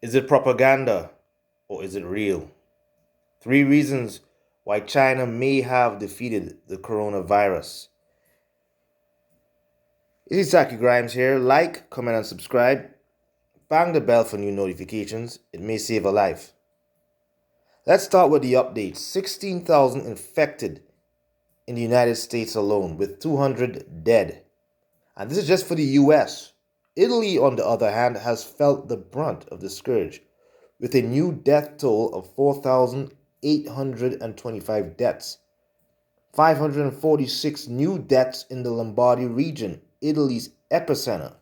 Is it propaganda or is it real? Three reasons why China may have defeated the coronavirus. This is Saki Grimes here. Like, comment, and subscribe. Bang the bell for new notifications. It may save a life. Let's start with the updates. 16,000 infected in the United States alone, with 200 dead. And this is just for the US. Italy, on the other hand, has felt the brunt of the scourge, with a new death toll of 4,825 deaths. 546 new deaths in the Lombardy region, Italy's epicenter.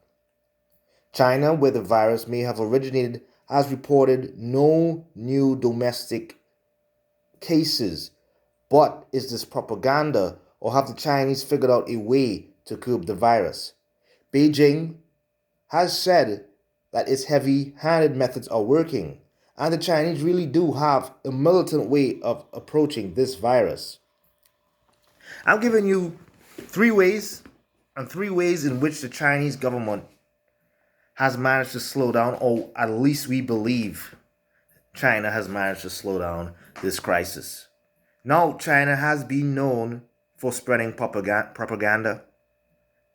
China, where the virus may have originated, has reported no new domestic cases. But is this propaganda, or have the Chinese figured out a way to curb the virus? Beijing has said that its heavy-handed methods are working, and the Chinese really do have a militant way of approaching this virus. I'm giving you three ways in which the Chinese government has managed to slow down, or at least we believe China has managed to slow down this crisis. Now, China has been known for spreading propaganda,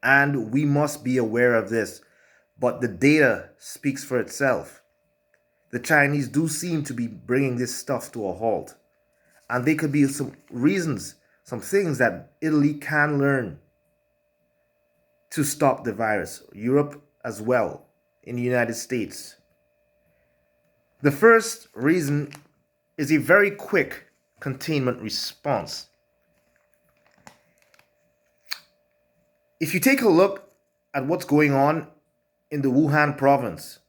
and we must be aware of this, but the data speaks for itself. The Chinese do seem to be bringing this stuff to a halt, and there could be some reasons, some things that Italy can learn to stop the virus. Europe as well, in the United States. The first reason is a very quick containment response. If you take a look at what's going on in the Wuhan province,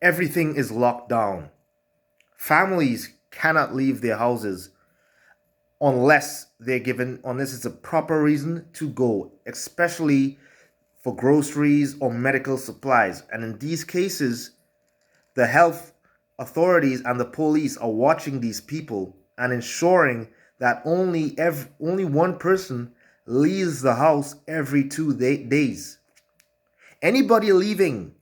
everything is locked down. Families cannot leave their houses unless it's a proper reason to go, especially for groceries or medical supplies. And in these cases, the health authorities and the police are watching these people and ensuring that only one person leaves the house every 2 days. Anybody leaving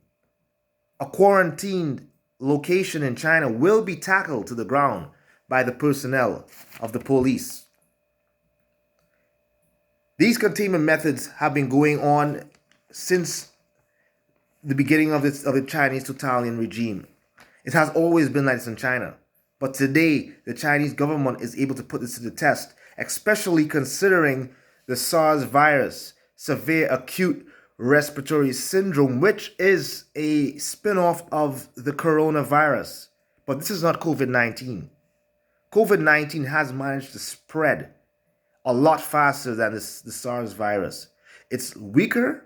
a quarantined location in China will be tackled to the ground by the personnel of the police. These containment methods have been going on since the beginning of the Chinese totalitarian regime. It has always been like this in China. But today, the Chinese government is able to put this to the test, especially considering the SARS virus, severe acute respiratory syndrome, which is a spin-off of the coronavirus. But this is not COVID-19. COVID-19 has managed to spread a lot faster than the SARS virus. It's weaker,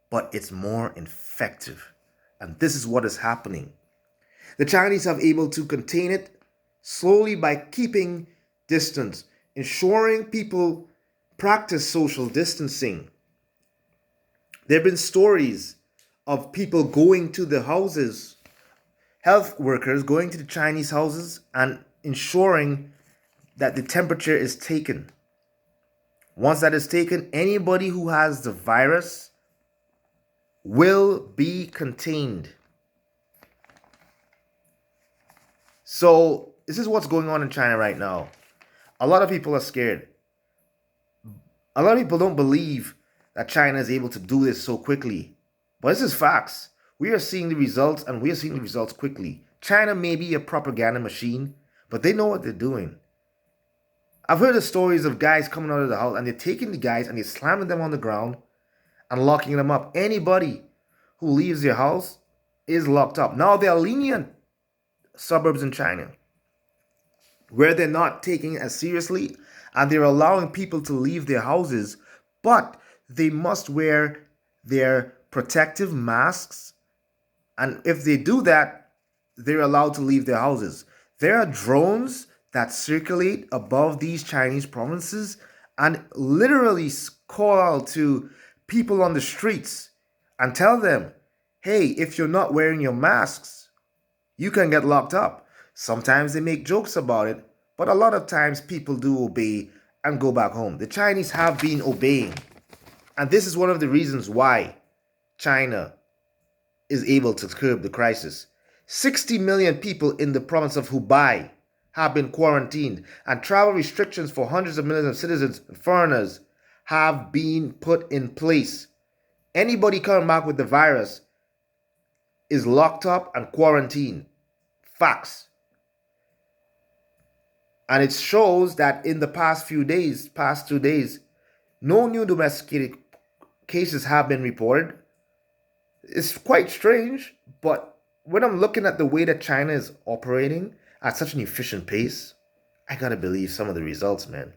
but it's more effective. And this is what is happening. The Chinese have able to contain it slowly by keeping distance, ensuring people practice social distancing. There have been stories of people going to the houses, health workers going to the Chinese houses and ensuring that the temperature is taken. Once that is taken, anybody who has the virus will be contained. So this is what's going on in China right now. A lot of people are scared. A lot of people don't believe that China is able to do this so quickly. But this is facts. We are seeing the results, and we are seeing the results quickly. China may be a propaganda machine, but they know what they're doing. I've heard the stories of guys coming out of the house, and they're taking the guys and they're slamming them on the ground and locking them up. Anybody who leaves their house is locked up. Now, they are lenient suburbs in China where they're not taking it as seriously and they're allowing people to leave their houses, but they must wear their protective masks, and if they do that, they're allowed to leave their houses. There are drones that circulate above these Chinese provinces and literally call out to people on the streets and tell them, hey, if you're not wearing your masks, you can get locked up. Sometimes they make jokes about it, but a lot of times people do obey and go back home. The Chinese have been obeying. And this is one of the reasons why China is able to curb the crisis. 60 million people in the province of Hubei have been quarantined, and travel restrictions for hundreds of millions of citizens and foreigners have been put in place. Anybody coming back with the virus is locked up and quarantined. Facts. And it shows that in the past 2 days, no new domesticated cases have been reported. It's quite strange, but when I'm looking at the way that China is operating at such an efficient pace, I gotta believe some of the results, man.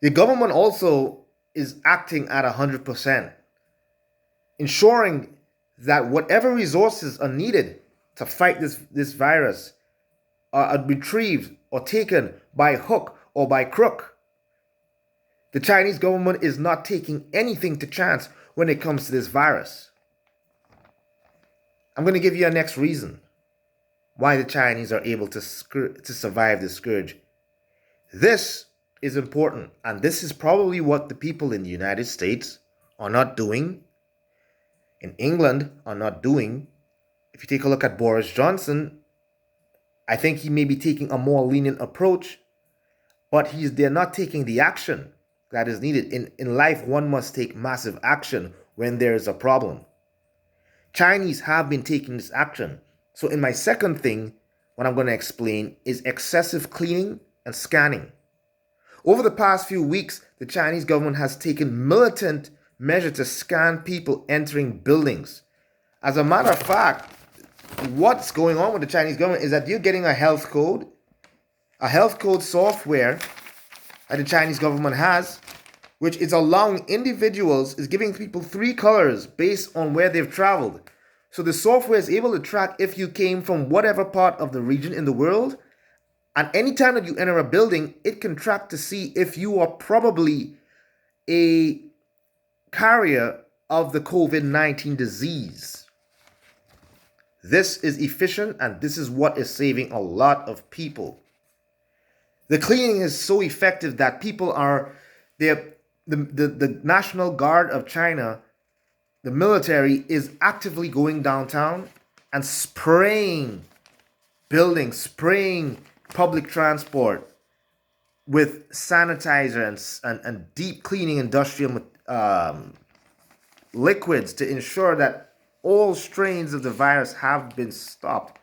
The government also is acting at 100%, ensuring that whatever resources are needed to fight this virus are retrieved or taken by hook or by crook. The Chinese government is not taking anything to chance when it comes to this virus. I'm going to give you a next reason why the Chinese are able to survive this scourge. This is important, and this is probably what the people in the United States are not doing, in England are not doing. If you take a look at Boris Johnson, I think he may be taking a more lenient approach, but they're not taking the action that is needed. In life, one must take massive action when there is a problem. Chinese have been taking this action. So in my second thing, what I'm going to explain is excessive cleaning and scanning. Over the past few weeks, the Chinese government has taken militant measures to scan people entering buildings. As a matter of fact, what's going on with the Chinese government is that you're getting a health code software that the Chinese government has, which is allowing individuals, is giving people 3 colors based on where they've traveled. So the software is able to track if you came from whatever part of the region in the world, and anytime that you enter a building, it can track to see if you are probably a carrier of the COVID-19 disease. This is efficient, and this is what is saving a lot of people. The cleaning is so effective that people are the National Guard of China, the military, is actively going downtown and spraying buildings, spraying public transport with sanitizer and deep cleaning industrial liquids to ensure that all strains of the virus have been stopped.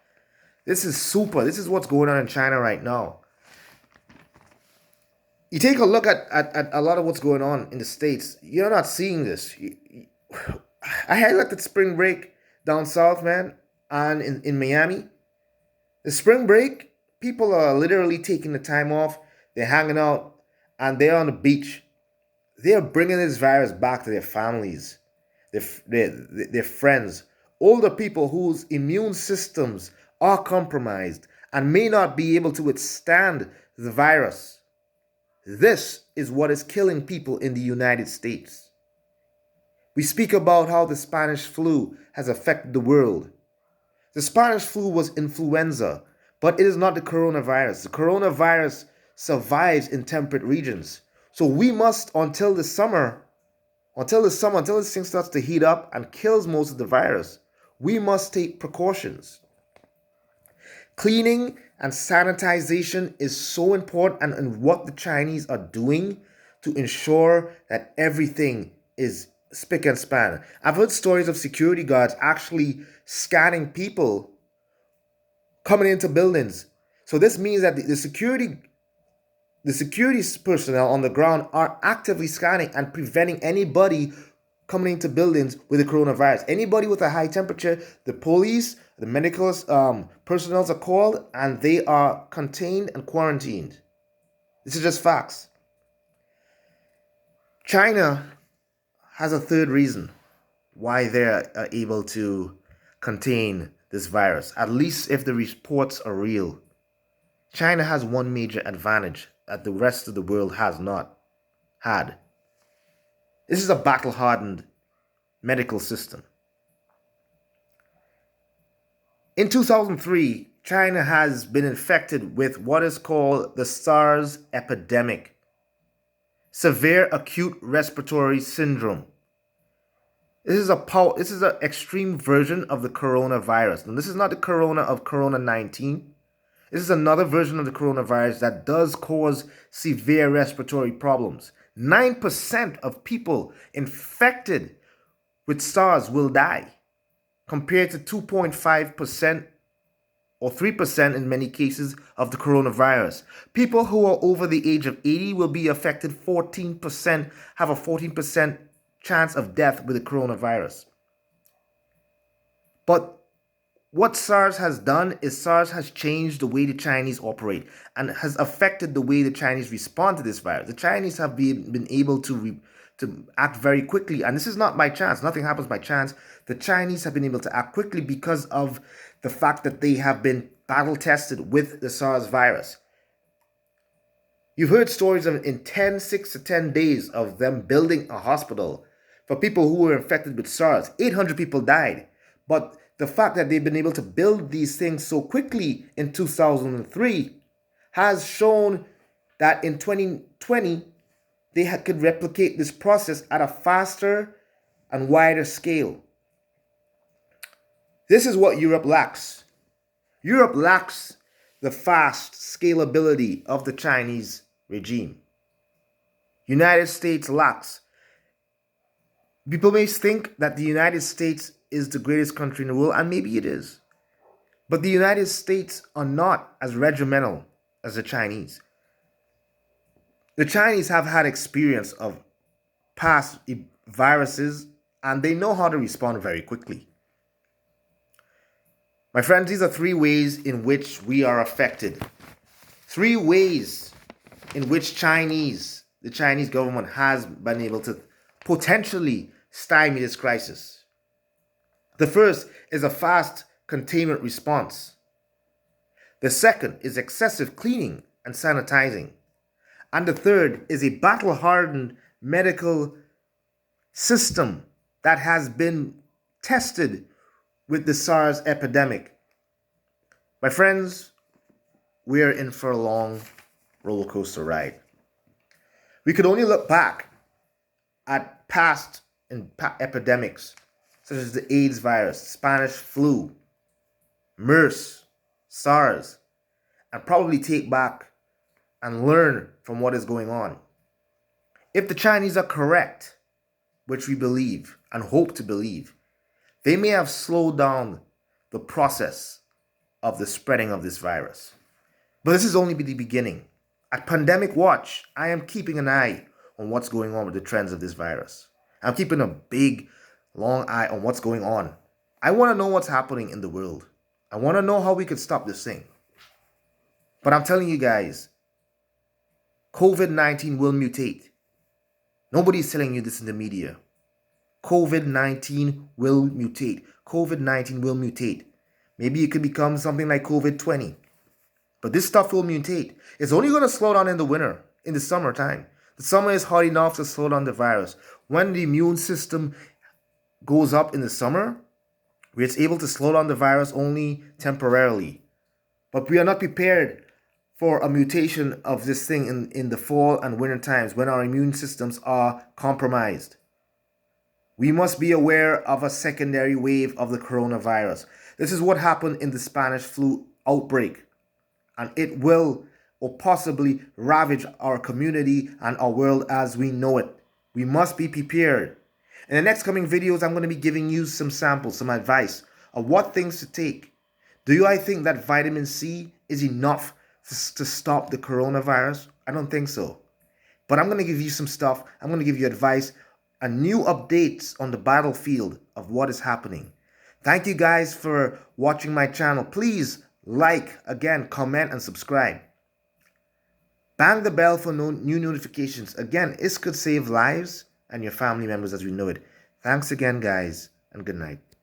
This is super. This is what's going on in China right now. You take a look at a lot of what's going on in the States, you're not seeing this. I had like the spring break down south, man, and in Miami. The spring break, people are literally taking the time off, they're hanging out, and they're on the beach. They're bringing this virus back to their families, their friends, older people whose immune systems are compromised and may not be able to withstand the virus. This is what is killing people in the United States. We speak about how the Spanish flu has affected the world. The Spanish flu was influenza, but it is not the coronavirus. The coronavirus survives in temperate regions. So we must, until this thing starts to heat up and kills most of the virus, we must take precautions. Cleaning and sanitization is so important, and what the Chinese are doing to ensure that everything is spick and span. I've heard stories of security guards actually scanning people coming into buildings. So this means that the security personnel on the ground are actively scanning and preventing anybody coming into buildings with the coronavirus. Anybody with a high temperature, the police, the medical personnel are called, and they are contained and quarantined. This is just facts. China has a third reason why they're able to contain this virus, at least if the reports are real. China has one major advantage that the rest of the world has not had. This is a battle-hardened medical system. In 2003, China has been infected with what is called the SARS epidemic, severe acute respiratory syndrome. This is an extreme version of the coronavirus. And this is not the corona of Corona-19. This is another version of the coronavirus that does cause severe respiratory problems. 9% of people infected with SARS will die, compared to 2.5% or 3% in many cases of the coronavirus. People who are over the age of 80 will be affected 14%, have a 14% chance of death with the coronavirus. But what SARS has done is SARS has changed the way the Chinese operate and has affected the way the Chinese respond to this virus. The Chinese have been able to act very quickly, and this is not by chance. Nothing happens by chance. The Chinese have been able to act quickly because of the fact that they have been battle tested with the SARS virus. You've heard stories of in 6 to 10 days of them building a hospital for people who were infected with SARS. 800 people died. But the fact that they've been able to build these things so quickly in 2003 has shown that in 2020, they could replicate this process at a faster and wider scale. This is what Europe lacks. Europe lacks the fast scalability of the Chinese regime. United States lacks. People may think that the United States is the greatest country in the world, and maybe it is. But the United States are not as regimental as the Chinese. The Chinese have had experience of past viruses, and they know how to respond very quickly. My friends, these are 3 ways in which we are affected. 3 ways in which the Chinese government has been able to potentially stymie this crisis. The first is a fast containment response. The second is excessive cleaning and sanitizing. And the third is a battle-hardened medical system that has been tested with the SARS epidemic. My friends, we are in for a long roller coaster ride. We could only look back at past epidemics, such as the AIDS virus, Spanish flu, MERS, SARS, and probably take back and learn from what is going on. If the Chinese are correct, which we believe and hope to believe, they may have slowed down the process of the spreading of this virus. But this is only the beginning. At Pandemic Watch, I am keeping an eye on what's going on with the trends of this virus. I'm keeping a big, long eye on what's going on. I want to know what's happening in the world. I want to know how we could stop this thing. But I'm telling you guys, COVID-19 will mutate. Nobody's telling you this in the media. COVID-19 will mutate. COVID-19 will mutate. Maybe it could become something like COVID-20. But this stuff will mutate. It's only going to slow down in the winter, in the summertime. The summer is hot enough to slow down the virus. When the immune system goes up in the summer, it's able to slow down the virus only temporarily. But we are not prepared for a mutation of this thing in the fall and winter times when our immune systems are compromised. We must be aware of a secondary wave of the coronavirus. This is what happened in the Spanish flu outbreak. And it will or possibly ravage our community and our world as we know it. We must be prepared. In the next coming videos, I'm going to be giving you some samples, some advice of what things to take. I think that vitamin C is enough to stop the coronavirus? I don't think so. But I'm going to give you some stuff. I'm going to give you advice and new updates on the battlefield of what is happening. Thank you guys for watching my channel. Please like, again, comment, and subscribe. Bang the bell for new notifications. Again, this could save lives and your family members as we know it. Thanks again, guys, and good night.